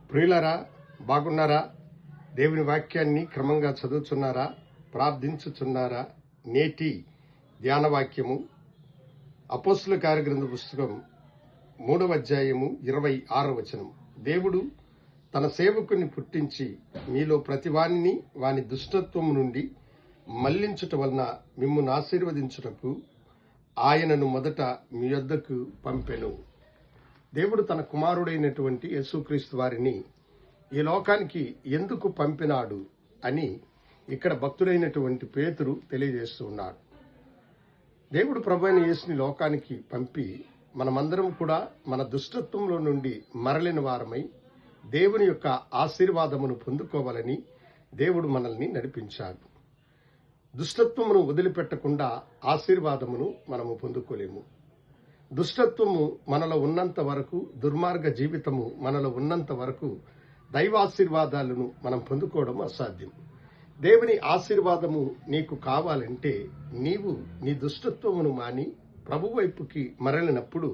ప్రియులారా, బాగున్నారా? దేవుని వాక్యాన్ని క్రమంగా చదువుతున్నారా? ప్రార్థించుచున్నారా? నేటి ధ్యాన వాక్యము అపోస్తుల కార్యగ్రంథ పుస్తకం 3వ అధ్యాయము 26వ వచనం. దేవుడు తన సేవకుని పుట్టించి మీలో ప్రతివానిని వాని దుష్టత్వము నుండి మళ్లించుట వలన మిమ్మును ఆశీర్వదించుటకు ఆయనను మొదట మీ యొద్దకు పంపెను. దేవుడు తన కుమారుడైనటువంటి యేసుక్రీస్తు వారిని ఈ లోకానికి ఎందుకు పంపినాడు అని ఇక్కడ భక్తుడైనటువంటి పేతురు తెలియజేస్తూ ఉన్నాడు. దేవుడు ప్రభువైన యేసుని లోకానికి పంపి మనమందరం కూడా మన దుష్టత్వంలో నుండి మరలిన వారమై దేవుని యొక్క ఆశీర్వాదమును పొందుకోవాలని దేవుడు మనల్ని నడిపించాడు. దుష్టత్వమును వదిలిపెట్టకుండా ఆశీర్వాదమును మనము పొందుకోలేము. దుష్టత్వము మనలో ఉన్నంత వరకు, దుర్మార్గ జీవితము మనలో ఉన్నంత వరకు దైవాశీర్వాదాలను మనం పొందుకోవడం అసాధ్యం. దేవుని ఆశీర్వాదము నీకు కావాలంటే నీవు నీ దుష్టత్వమును మాని ప్రభు వైపుకి మరలినప్పుడు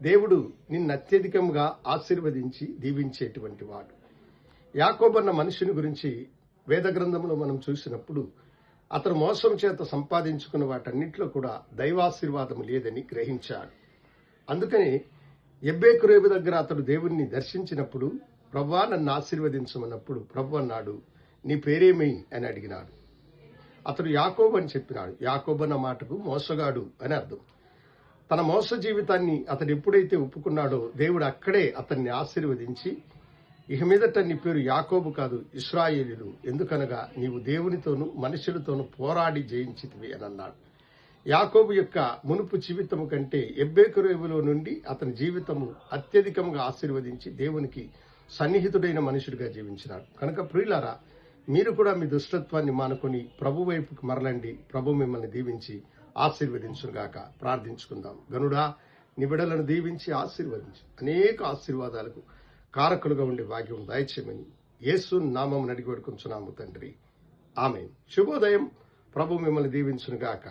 దేవుడు నిన్ను అత్యధికంగా ఆశీర్వదించి దీవించేటువంటి వాడు. యాకోబన్న మనిషిని గురించి వేద గ్రంథంలో మనం చూసినప్పుడు అతను మోసం చేత సంపాదించుకున్న వాటన్నిటిలో కూడా దైవాశీర్వాదము లేదని గ్రహించాడు. అందుకని ఎబ్బేకురేవు దగ్గర అతడు దేవుణ్ణి దర్శించినప్పుడు ప్రభువా నన్ను ఆశీర్వదించమన్నప్పుడు ప్రభు అన్నాడు, నీ పేరేమి అని అడిగినాడు. అతడు యాకోబు అని చెప్పినాడు. యాకోబు అన్న మాటకు మోసగాడు అని అర్థం. తన మోస జీవితాన్ని అతడు ఎప్పుడైతే ఒప్పుకున్నాడో దేవుడు అక్కడే అతన్ని ఆశీర్వదించి ఇక మీదట నీ పేరు యాకోబు కాదు ఇశ్రాయేలీయులు, ఎందుకనగా నీవు దేవునితోనూ మనుషులతోనూ పోరాడి జయించితివి అని అన్నాడు. యాకోబు యొక్క మునుపు జీవితము కంటే ఎబ్బేకురేవులో నుండి అతని జీవితము అత్యధికంగా ఆశీర్వదించి దేవునికి సన్నిహితుడైన మనుషుడిగా జీవించినాడు. కనుక ప్రియులారా, మీరు కూడా మీ దుష్టత్వాన్ని మానుకొని ప్రభు వైపుకి మరలండి. ప్రభు మిమ్మల్ని దీవించి ఆశీర్వదించుగాక. ప్రార్థించుకుందాం. గనుడా, నీ బిడ్డలను దీవించి ఆశీర్వదించి అనేక ఆశీర్వాదాలకు కారకులుగా ఉండే భాగ్యం దయచేయమని యేసు నామమున అడిగి వేడుకొంచున్నాము తండ్రి. ఆమేన్. శుభోదయం. ప్రభు మిమ్మల్ని దీవించునుగాక.